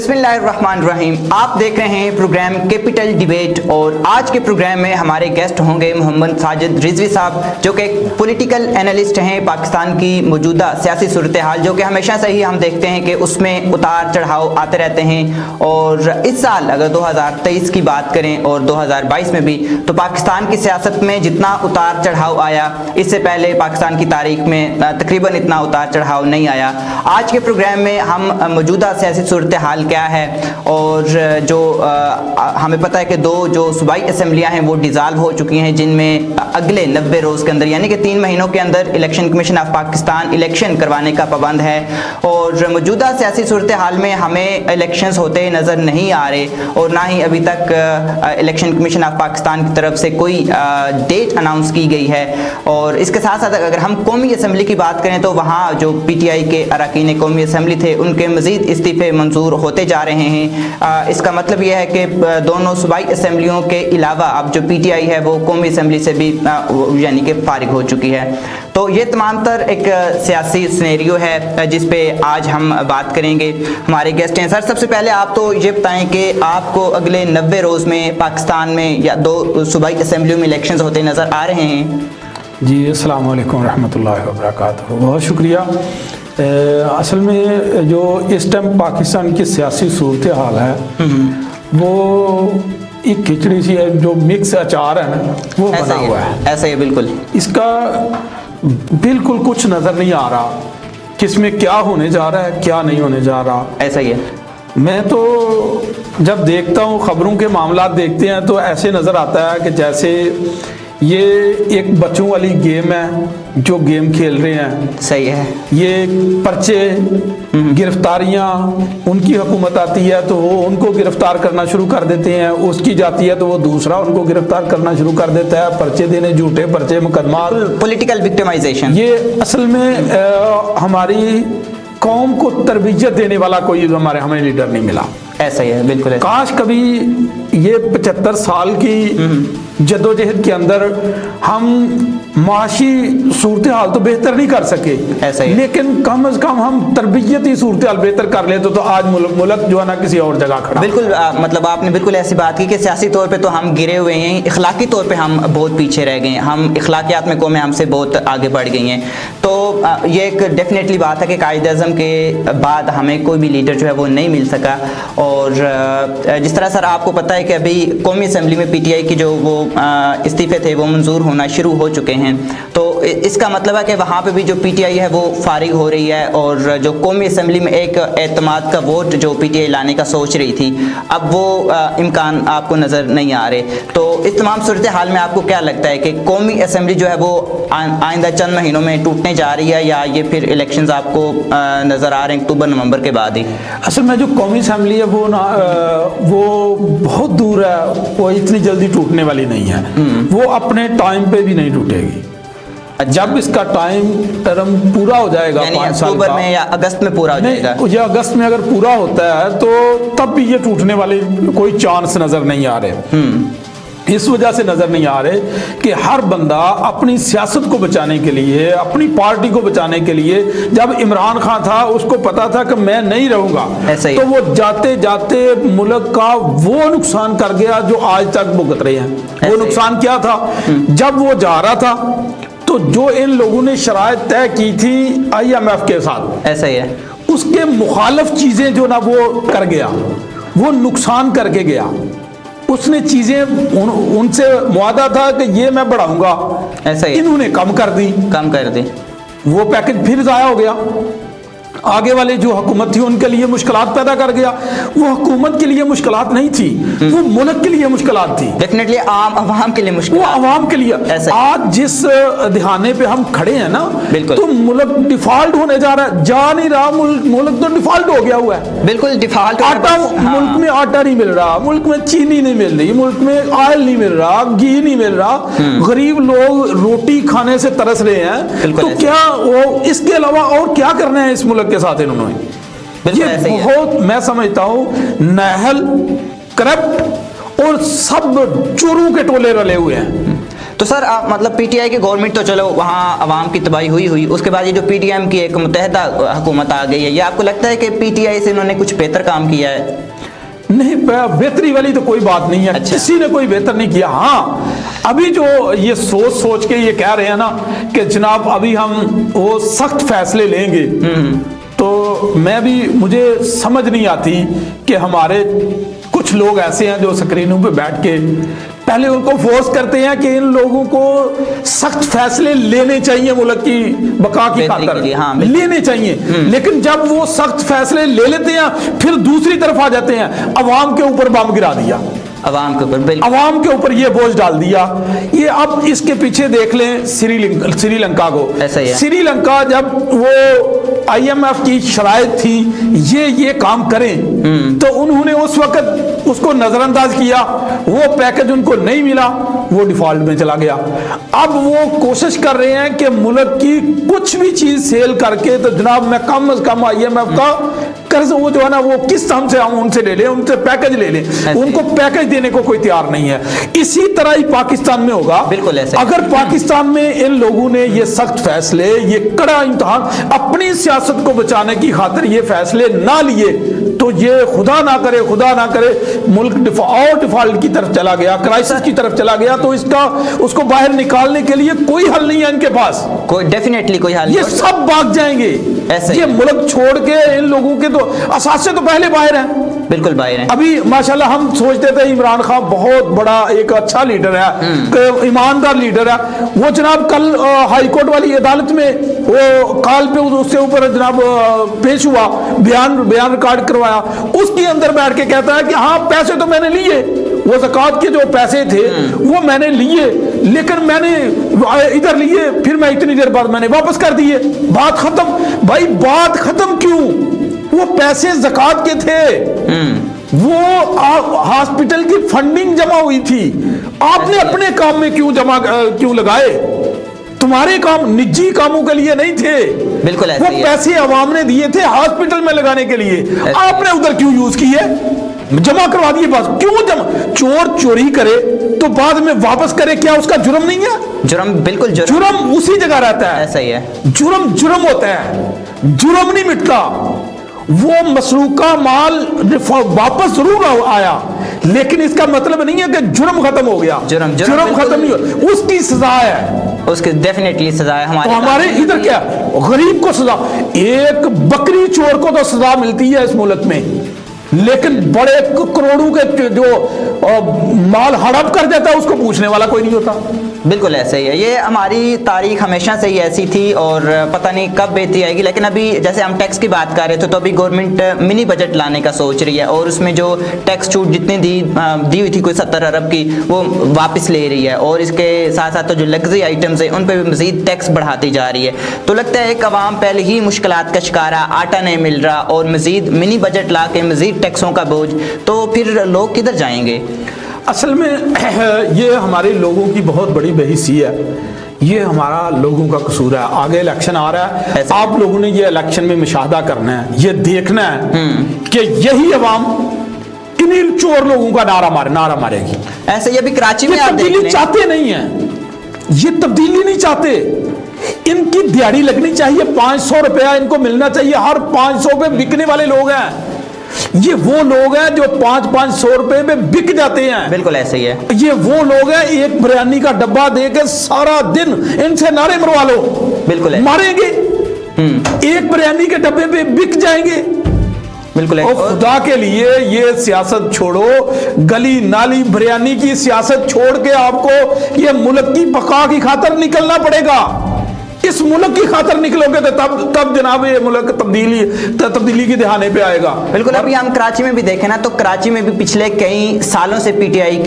बिस्मिल्लाहिर्रहमानिर्रहीम। आप देख रहे हैं प्रोग्राम कैपिटल डिबेट और आज के प्रोग्राम में हमारे गेस्ट होंगे मोहम्मद साजिद रिजवी साहब, जो कि एक पॉलिटिकल एनालिस्ट हैं। पाकिस्तान की मौजूदा सियासी सूरत हाल जो कि हमेशा से ही हम देखते हैं कि उसमें उतार चढ़ाव आते रहते हैं, और इस साल अगर 2023 की बात करें और 2022 में भी, तो पाकिस्तान की सियासत में जितना उतार चढ़ाव आया इससे पहले पाकिस्तान की तारीख में तकरीबन इतना उतार चढ़ाव नहीं आया। आज के प्रोग्राम में हम मौजूदा सियासी सूरत हाल क्या है, और जो हमें पता है कि दो जो सूबाई असम्बलियाँ हैं वो डिज़ाल्व हो चुकी हैं, जिनमें अगले 90 रोज़ के अंदर यानी कि 3 महीनों के अंदर election commission of Pakistan election करवाने का पाबंद है। और मौजूदा सियासी सूरत हाल में हमें इलेक्शंस होते नज़र नहीं आ रहे, और ना ही अभी तक इलेक्शन कमीशन ऑफ पाकिस्तान की तरफ से कोई डेट अनाउंस की गई है। और इसके साथ साथ अगर हम कौमी असम्बली की बात करें तो वहाँ जो PTI के अरकान कौमी असम्बली थे उनके मज़ीद इस्तीफ़े मंजूर होते जा रहे हैं। इसका मतलब यह है कि दोनों सूबाई असम्बलियों के अलावा अब जो PTI है वो कौमी असम्बली से भी यानी कि फारिग हो चुकी है। तो ये तमाम तर एक सियासी सिनेरियो है जिस पे आज हम बात करेंगे। हमारे गेस्ट हैं। सर, सबसे पहले आप तो ये बताएं कि आपको अगले 90 रोज़ में पाकिस्तान में या 2 सूबाई असम्बलियों में इलेक्शंस होते नज़र आ रहे हैं? जी, अस्सलाम वालेकुम रहमतुल्लाहि व बरकातहू। बहुत शुक्रिया। असल में जो इस टाइम पाकिस्तान की सियासी सूरत हाल है वो एक खिचड़ी सी है, जो मिक्स अचार है ना वो बना हुआ है। ऐसा ही बिल्कुल इसका बिल्कुल कुछ नज़र नहीं आ रहा किसमें क्या होने जा रहा है क्या नहीं होने जा रहा। ऐसा ही है। मैं तो जब देखता हूँ खबरों के मामला देखते हैं तो ऐसे नज़र आता है कि जैसे ये एक बच्चों वाली गेम है जो गेम खेल रहे हैं। सही है। ये पर्चे गिरफ्तारियां, उनकी हुकूमत आती है तो वो उनको गिरफ्तार करना शुरू कर देते हैं, उसकी जाती है तो वो दूसरा उनको गिरफ्तार करना शुरू कर देता है। पर्चे देने, झूठे पर्चे, मुकदमा, पॉलिटिकल विक्टिमाइजेशन। ये असल में हमारी कौम को तरबियत देने वाला कोई हमें लीडर नहीं मिला। ऐसा ही है, बिल्कुल। काश कभी ये 75 साल की जद्दोजहद के अंदर हम माशी सूरत हाल तो बेहतर नहीं कर सके, ऐसा ही, लेकिन कम अज कम हम तरबियती सूरत हाल बेहतर कर ले तो आज मुल्क जो है ना किसी और जगह खड़ा। बिल्कुल मतलब आपने बिल्कुल ऐसी बात की कि सियासी तौर पे तो हम गिरे हुए हैं, इखलाकी तौर पे हम बहुत पीछे रह गए हैं। हम इखलाकियात में कौमें हमसे बहुत आगे बढ़ गई हैं। तो ये एक डेफिनेटली बात है कि कायदे आज़म के बाद हमें कोई भी लीडर जो है वो नहीं मिल सका। और जिस तरह सर आपको पता है कि अभी कौमी असम्बली में PTI की जो वो इस्तीफ़े थे वो मंजूर होना शुरू हो चुके हैं, तो इसका मतलब है कि वहाँ पे भी जो PTI है वो फारिग हो रही है, और जो कौमी असम्बली में एक एतमाद का वोट जो PTI लाने का सोच रही थी अब वो इम्कान आपको नज़र नहीं आ रहे। तो इस तमाम सूरत हाल में आपको क्या लगता है कि कौमी असम्बली जो है वो आइंदा चंद महीनों में टूटने जा रही है, या ये फिर इलेक्शंस आपको नज़र आ रहे हैं अक्टूबर नवंबर के बाद ही? असल में जो कौमी असम्बली है वो बहुत दूर है, वो इतनी जल्दी टूटने वाली नहीं है। वो अपने टाइम पे भी नहीं टूटेगी। जब इसका टाइम टर्म पूरा हो जाएगा, 5 साल अक्टूबर में या अगस्त में पूरा हो जाएगा, या अगस्त में अगर पूरा होता है तो तब भी ये टूटने वाले कोई चांस नजर नहीं आ रहे। इस वजह से नजर नहीं आ रहे कि हर बंदा अपनी सियासत को बचाने के लिए, अपनी पार्टी को बचाने के लिए, जब इमरान खान था उसको पता था कि मैं नहीं रहूंगा, तो वो जाते जाते मुल्क का वो नुकसान कर गया जो आज तक भुगत रहे हैं। वो नुकसान क्या था? जब वो जा रहा था तो जो इन लोगों ने शराइत तय की थी IMF के साथ, ऐसा ही है, उसके मुखालिफ चीजें जो ना वो कर गया, वो नुकसान करके गया। उसने चीजें उनसे मुआदा था कि ये मैं बढ़ाऊंगा, ऐसा ही, इन्होंने कम कर दी। वो पैकेज फिर जाया हो गया। आगे वाले जो हुकूमत थी उनके लिए मुश्किलात पैदा कर गया। वो हुकूमत के लिए मुश्किलात नहीं थी, वो मुल्क के लिए मुश्किलात थी। डेफिनेटली आवाम के लिए मुश्किल, वो आवाम के लिए। आज जिस दिहाने पे हम खड़े हैं ना, तो मुल्क डिफॉल्ट होने जा रहा है, जा नहीं रहा, मुल्क तो डिफॉल्ट हो गया हुआ है। बिल्कुल डिफॉल्ट। आटा मुल्क में आटा नहीं मिल रहा, मुल्क में चीनी नहीं मिल रही, मुल्क में ऑयल नहीं मिल रहा, घी नहीं मिल रहा, गरीब लोग रोटी खाने से तरस रहे हैं। तो क्या वो इसके अलावा और क्या करना है इस मुल्क के साथ इन्होंने? ये बहुत, मैं समझता हूं, नाहल, करप्ट और सब चोरों के टोले रले हुए हैं। तो सर आप मतलब पीटीआई की गवर्नमेंट तो चलो वहाँ अवाम की तबाही हुई, उसके बाद ये जो पीडीएम की एक मुत्तहदा हुकूमत आ गई है, ये आपको लगता है कि पीटीआई से इन्होंने कुछ बेहतर काम किया है? नहीं, बेहतरी वाली तो कोई बात नहीं है। अच्छा। किसी ने कोई बेहतर नहीं किया। हाँ, अभी जो ये सोच के ये कह रहे हैं ना कि जनाब अभी हम वो सख्त फैसले लेंगे, तो मुझे समझ नहीं आती कि हमारे कुछ लोग ऐसे हैं जो स्क्रीनों पे बैठ के पहले उनको फोर्स करते हैं कि इन लोगों को सख्त फैसले लेने चाहिए मुल्क की बका की खातिर, लेने चाहिए। लेकिन जब वो सख्त फैसले ले लेते हैं फिर दूसरी तरफ आ जाते हैं, अवाम के ऊपर बम गिरा दिया, अवाम के ऊपर ये बोझ डाल दिया। ये अब इसके पीछे देख लें श्रीलंका को। ऐसा ही है। श्रीलंका जब वो IMF की शराइत थी ये काम करें, तो उन्होंने उस वक्त उसको नजरअंदाज किया, वो पैकेज उनको नहीं मिला, वो डिफॉल्ट में चला गया। अब वो कोशिश कर रहे हैं कि मुल्क की कुछ भी चीज सेल करके तो जनाब मैं कम से कम IMF का कर्ज वो जो है ना वो किस्त हम उनसे ले लें, उनसे पैकेज ले लें। उनको पैकेज देने को कोई तैयार नहीं है। इसी तरह ही पाकिस्तान में होगा। बिल्कुल ऐसे। अगर पाकिस्तान में इन लोगों ने ये सख्त फैसले, ये कड़ा इम्तिहान अपनी सियासत को बचाने की खातिर ये फैसले ना लिए, तो ये खुदा ना करे मुल्क डिफॉल्ट की तरफ चला गया, क्राइसिस की तरफ चला गया, तो उसको बाहर निकालने के लिए कोई हल नहीं है इनके पास, डेफिनेटली कोई हल नहीं। ये सब भाग जाएंगे ऐसे। ये मुल्क छोड़ के इन लोगों के तो असासे तो पहले बाहर हैं, बिल्कुल बाहर हैं। अभी माशाल्लाह हम सोचते थे इमरान खान बहुत बड़ा एक अच्छा लीडर है, ईमानदार लीडर है। वो जनाब कल हाई कोर्ट वाली अदालत में वो कॉल पे उससे ऊपर जनाब पेश हुआ, बयान रिकॉर्ड करवाया, उसके अंदर बैठ के कहता है कि हाँ पैसे तो मैंने लिए, वो ज़कात के जो पैसे थे वो मैंने लिए, लेकिन मैंने इधर लिए फिर मैं इतनी देर बाद मैंने वापस कर दिए, बात खत्म। भाई बात खत्म क्यों? वो पैसे ज़कात के थे, वो हॉस्पिटल की फंडिंग जमा हुई थी, आपने अपने काम में क्यों लगाए? तुम्हारे काम निजी कामों के लिए नहीं थे, बिल्कुल ऐसे वो पैसे अवाम ने दिए थे हॉस्पिटल में लगाने के लिए, आपने उधर क्यों यूज किए? जमा करवा दिए बस। क्यों जमा? चोर चोरी करे तो बाद में वापस करे, क्या उसका जुर्म नहीं है? जुर्म, बिल्कुल जुर्म उसी जगह रहता है। ऐसा ही है। जुर्म होता है, जुर्म नहीं मिटता। वो मसरूका माल वापस जरूर आया, लेकिन इसका मतलब नहीं है कि जुर्म खत्म हो गया। जुर्म खत्म नहीं हो, उसकी सजा है, उसकी डेफिनेटली सजा है। हमारे इधर क्या गरीब को सजा, एक बकरी चोर को तो सजा मिलती है इस मुल्क में, लेकिन बड़े करोड़ों के जो माल हड़प कर देता है उसको पूछने वाला कोई नहीं होता। बिल्कुल ऐसे ही है। ये हमारी तारीख हमेशा से ही ऐसी थी और पता नहीं कब बेहतरी आएगी। लेकिन अभी जैसे हम टैक्स की बात कर रहे थे, तो अभी गवर्नमेंट मिनी बजट लाने का सोच रही है और उसमें जो टैक्स छूट जितनी दी हुई थी कोई 70 अरब की, वो वापस ले रही है और इसके साथ साथ तो जो लग्जरी आइटम्स हैं उन पर भी मजीद टैक्स बढ़ाती जा रही है। तो लगता है एक आवाम पहले ही मुश्किलात का शिकार, आटा नहीं मिल रहा और मजीद मिनी बजट ला के मजीद टैक्सों का बोझ, तो फिर लोग किधर जाएंगे? असल में ये हमारे लोगों की बहुत बड़ी बेहिसी है, ये हमारा लोगों का कसूर है। आगे इलेक्शन आ रहा है, आप लोगों ने ये इलेक्शन में मुशाहदा करना है, ये देखना है कि यही अवाम इन्हीं चोर लोगों का नारा मारेगी। ऐसे ये भी कराची में तब्दीली चाहते नहीं है, ये तब्दीली नहीं चाहते। इनकी दिहाड़ी लगनी चाहिए, 500 रुपया इनको मिलना चाहिए, हर 500 पे बिकने वाले लोग हैं। ये वो लोग हैं जो 500 रुपए में बिक जाते हैं। बिल्कुल ऐसे ही है। ये वो लोग हैं, एक बिरयानी का डब्बा देके सारा दिन इनसे नारे मरवा लो, बिल्कुल मारेंगे, एक बिरयानी के डब्बे पे बिक जाएंगे। बिल्कुल। और खुदा के लिए ये सियासत छोड़ो, गली नाली बिरयानी की सियासत छोड़ के आपको ये मुल्क की बका की खातिर निकलना पड़ेगा। इस मुल्क की खातिर निकलोगे तो तब जनाब ये मुल्क तब्दीली के दहाने पे आएगा। बिल्कुल। अभी हम कराची में भी देखें ना, तो कराची में भी पिछले कई सालों से पीटीआई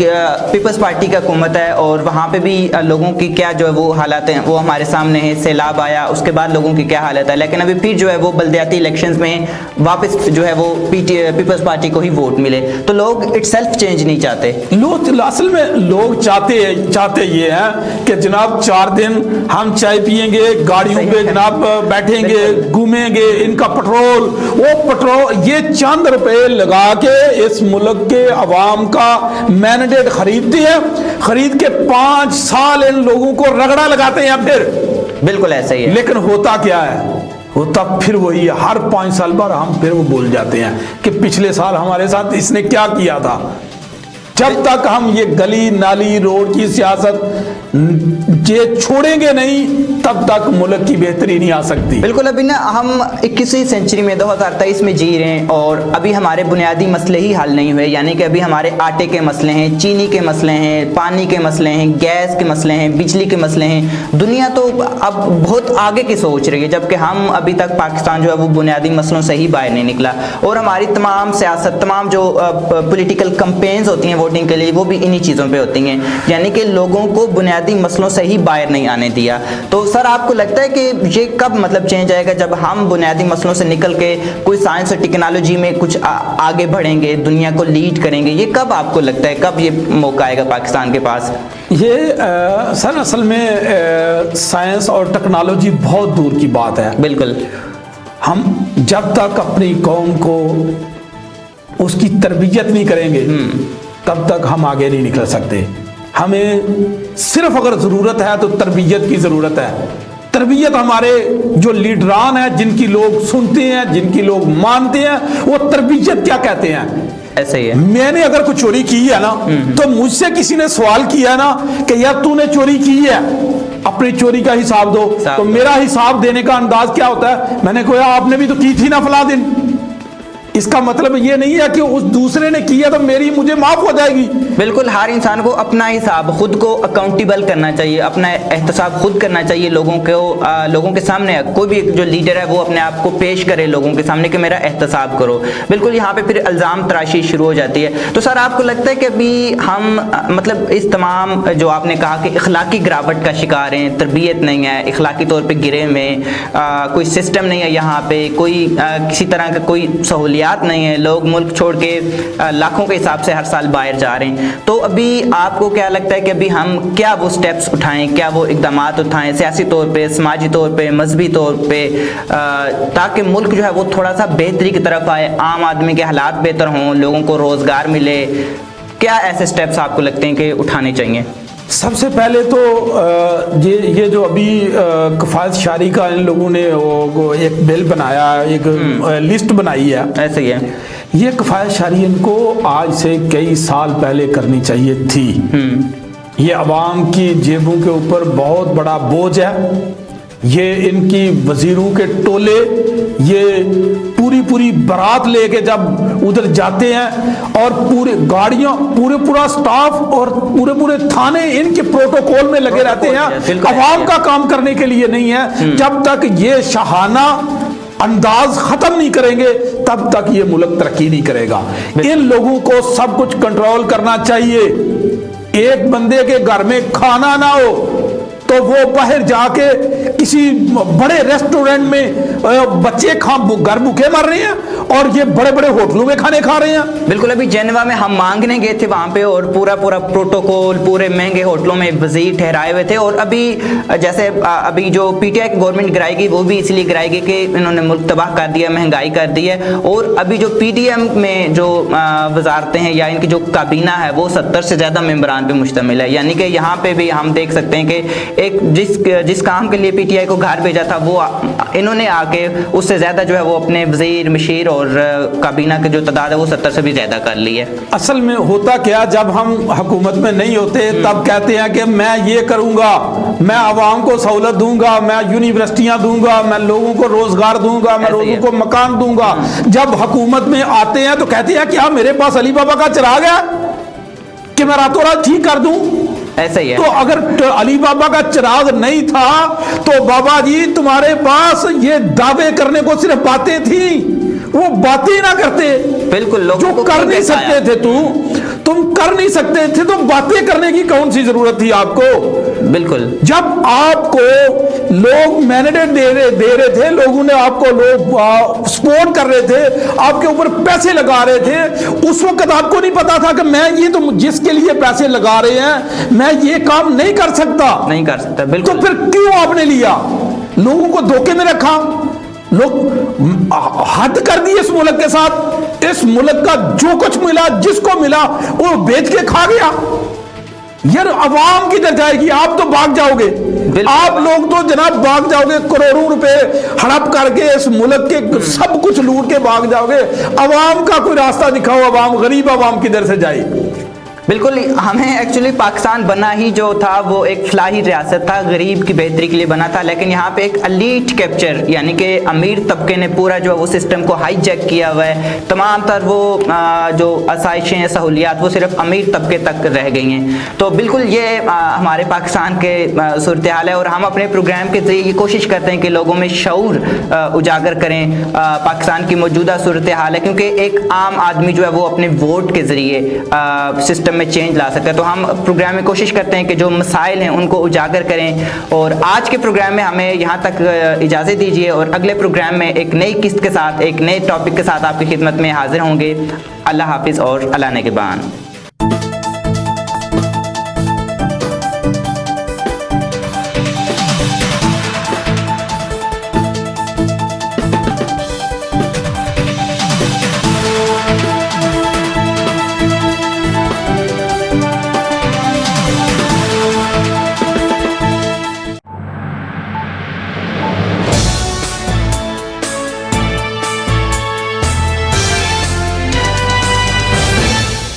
पीपल्स पार्टी का हुकूमत है और वहाँ पे भी लोगों की क्या जो है वो हालात हैं वो हमारे सामने है। सैलाब आया, उसके बाद लोगों की क्या हालत है, लेकिन अभी फिर जो है वो बल्दियाती इलेक्शंस में वापस जो है वो पीपल्स पार्टी को ही वोट मिले। तो लोग इटसेल्फ चेंज नहीं चाहते। लोग असल में लोग चाहते ये हैं कि जनाब 4 दिन हम चाय पियेंगे, ये गाड़ियों पे जनाब बैठेंगे, घूमेंगे, इनका पेट्रोल, वो पेट्रोल, ये चंद रुपए लगा के इस मुल्क के अवाम का मैंडेट खरीदते हैं, खरीद के 5 साल इन लोगों को रगड़ा लगाते हैं। फिर बिल्कुल ऐसा ही है। लेकिन होता क्या है, होता फिर वही है, हर 5 साल बाद हम फिर वो भूल जाते हैं कि पिछले साल हमारे साथ इसने क्या किया था। जब तक हम ये गली नाली रोड की सियासत ये छोड़ेंगे नहीं, तब तक मुल्क की बेहतरी नहीं आ सकती। बिल्कुल। अभी ना हम 21वीं सेंचुरी में 2023 में जी रहे हैं और अभी हमारे बुनियादी मसले ही हल नहीं हुए। यानी कि अभी हमारे आटे के मसले हैं, चीनी के मसले हैं, पानी के मसले हैं, गैस के मसले हैं, बिजली के मसले हैं। दुनिया तो अब बहुत आगे की सोच रही है, जबकि हम अभी तक पाकिस्तान जो है वो बुनियादी मसलों से ही बाहर नहीं निकला। और हमारी तमाम सियासत, तमाम जो पॉलिटिकल कैंपेन्स होती हैं वोटिंग के लिए, वो भी इन्हीं चीज़ों पे होती हैं, यानी कि लोगों को बुनियादी मसलों से ही बाहर नहीं आने दिया। तो सर आपको लगता है कि ये कब मतलब चेंज आएगा, जब हम बुनियादी मसलों से निकल के कोई साइंस और टेक्नोलॉजी में कुछ आगे बढ़ेंगे, दुनिया को लीड करेंगे? ये कब आपको लगता है, कब ये मौका आएगा पाकिस्तान के पास? ये सर असल में साइंस और टेक्नोलॉजी बहुत दूर की बात है। बिल्कुल। हम जब तक अपनी कौम को उसकी तरबियत नहीं करेंगे तब तक हम आगे नहीं निकल सकते। हमें सिर्फ अगर ज़रूरत है तो तरबियत की ज़रूरत है। तरबियत हमारे जो लीडरान हैं, जिनकी लोग सुनते हैं, जिनकी लोग मानते हैं, वो तरबियत क्या कहते हैं। ऐसे ही है। मैंने अगर कोई चोरी की है ना, तो मुझसे किसी ने सवाल किया ना कि यार तूने चोरी की है, अपनी चोरी का हिसाब दो, तो मेरा हिसाब देने का अंदाज क्या होता है, मैंने कहा आपने भी तो की थी ना फला दिन। इसका मतलब ये नहीं है कि उस दूसरे ने किया तो मेरी मुझे माफ हो जाएगी। बिल्कुल। हर इंसान को अपना हिसाब, खुद को अकाउंटेबल करना चाहिए, अपना एहतसाब खुद करना चाहिए। लोगों के सामने कोई भी जो लीडर है वो अपने आप को पेश करे लोगों के सामने कि मेरा एहतसाब करो। बिल्कुल। यहाँ पे फिर इल्ज़ाम तराशी शुरू हो जाती है। तो सर आपको लगता है कि अभी हम मतलब इस तमाम जो आपने कहा कि इखलाकी गिरावट का शिकार हैं, तरबियत नहीं है, इखलाकी तौर पर गिरे में कोई सिस्टम नहीं है, यहाँ पे कोई किसी तरह का कोई सहूलियात नहीं है, लोग मुल्क छोड़ के लाखों के हिसाब से हर साल बाहर जा रहे हैं। तो अभी आपको क्या लगता है कि अभी हम क्या वो स्टेप्स उठाएं, क्या वो इक़दामात उठाएं सियासी तौर पे, समाजी तौर पे, मजहबी तौर पे, ताकि मुल्क जो है वो थोड़ा सा बेहतरी की तरफ आए, आम आदमी के हालात बेहतर हों, लोगों को रोज़गार मिले? क्या ऐसे स्टेप्स आपको लगते हैं कि उठाने चाहिए? सबसे पहले तो ये जो अभी किफ़ायत शारी का इन लोगों ने वो एक बिल बनाया, एक लिस्ट बनाई है। ऐसे ही है। ये किफ़ायत शारी इनको आज से कई साल पहले करनी चाहिए थी। ये अवाम की जेबों के ऊपर बहुत बड़ा बोझ है। ये इनकी वजीरों के टोले ये पूरी बारात लेके जब उधर जाते हैं और पूरे गाड़ियां, पूरा स्टाफ और पूरे थाने इनके प्रोटोकॉल में लगे रहते हैं, अवाम का काम करने के लिए नहीं है। जब तक ये शाहाना अंदाज खत्म नहीं करेंगे तब तक ये मुल्क तरक्की नहीं करेगा। इन लोगों को सब कुछ कंट्रोल करना चाहिए। एक बंदे के घर में खाना ना हो तो वो बाहर जाके किसी बड़े रेस्टोरेंट में बच्चे घर भूखे मर रहे हैं और ये बड़े बड़े होटलों में खाने खा रहे हैं। बिल्कुल। अभी जेनेवा में हम मांगने गए थे वहाँ पे और पूरा प्रोटोकॉल, पूरे महंगे होटलों में वजीर ठहराए हुए थे। और अभी जैसे अभी जो पीटीआई की गवर्नमेंट गिराएगी वो भी इसलिए गिराएगी कि इन्होंने मुल्क तबाह कर दिया, महंगाई कर दी है। और अभी जो पीडीएम में जो वजारतें हैं या इनकी जो काबीना है वो 70 से ज़्यादा मेंबरान पे मुश्तमिल है। यानी कि यहाँ पे भी हम देख सकते हैं कि एक जिस काम के लिए पीटीआई को घर भेजा था वो इन्होंने आके उससे ज्यादा जो है वो अपने वजीर, मशीर और काबीना के जो तादाद है वो 70 से भी ज्यादा कर ली है। असल में होता क्या, जब हम हुकूमत में नहीं होते तब कहते हैं कि मैं ये करूंगा, मैं आवाम को सहूलत दूंगा, मैं यूनिवर्सिटियां दूंगा, मैं लोगों को रोजगार दूंगा, मैं लोगों को मकान दूंगा। जब हुकूमत में आते हैं तो कहते हैं क्या मेरे पास अली बाबा का चिराग है कि मैं रातों रात ठीक कर दूं? ऐसा ही है। तो अगर अली बाबा का चिराग नहीं था तो बाबा जी तुम्हारे पास ये दावे करने को सिर्फ बातें थी, वो बातें ना करते। बिल्कुल। जो कर नहीं सकते थे तुम कर नहीं सकते थे तो बातें करने की कौन सी जरूरत थी आपको? बिल्कुल। जब आपको लोग मैंडेट दे रहे थे, लोगों ने आपको लोग सपोर्ट कर रहे थे, आपके ऊपर पैसे लगा रहे थे, उस वक्त आपको नहीं पता था कि मैं ये तो जिसके लिए पैसे लगा रहे हैं मैं ये काम नहीं कर सकता। बिल्कुल। तो फिर क्यों आपने लिया? लोगों को धोखे में रखा, लोग हद कर दी इस मुल्क के साथ। इस मुल्क का जो कुछ मिला, जिसको मिला वो बेच के खा गया। यार अवाम किधर जाएगी? आप तो भाग जाओगे, आप लोग तो जनाब भाग जाओगे, करोड़ों रुपए हड़प करके इस मुल्क के सब कुछ लूट के भाग जाओगे। अवाम का कोई रास्ता दिखाओ, अवाम, गरीब अवाम किधर से जाए? बिल्कुल, हमें एक्चुअली पाकिस्तान बना ही जो था वो एक फलाही रियासत था, गरीब की बेहतरी के लिए बना था, लेकिन यहाँ पे एक एलीट कैप्चर यानी कि अमीर तबके ने पूरा जो वो सिस्टम को हाईजैक किया हुआ है। तमाम तर वो जो आसाइशें, सहूलियात वो सिर्फ अमीर तबके तक रह गई हैं। तो बिल्कुल ये हमारे पाकिस्तान के सूरत हाल है, और हम अपने प्रोग्राम के ज़रिए ये कोशिश करते हैं कि लोगों में शऊर उजागर करें पाकिस्तान की मौजूदा सूरत हाल है, क्योंकि एक आम आदमी जो है वो अपने वोट के ज़रिए सिस्टम में चेंज ला सकता है। तो हम प्रोग्राम में कोशिश करते हैं कि जो मसाइल हैं उनको उजागर करें। और आज के प्रोग्राम में हमें यहाँ तक इजाज़त दीजिए, और अगले प्रोग्राम में एक नई किस्त के साथ, एक नए टॉपिक के साथ आपकी खिदमत में हाजिर होंगे। अल्लाह हाफिज़ और अल्लाह नेगहबान।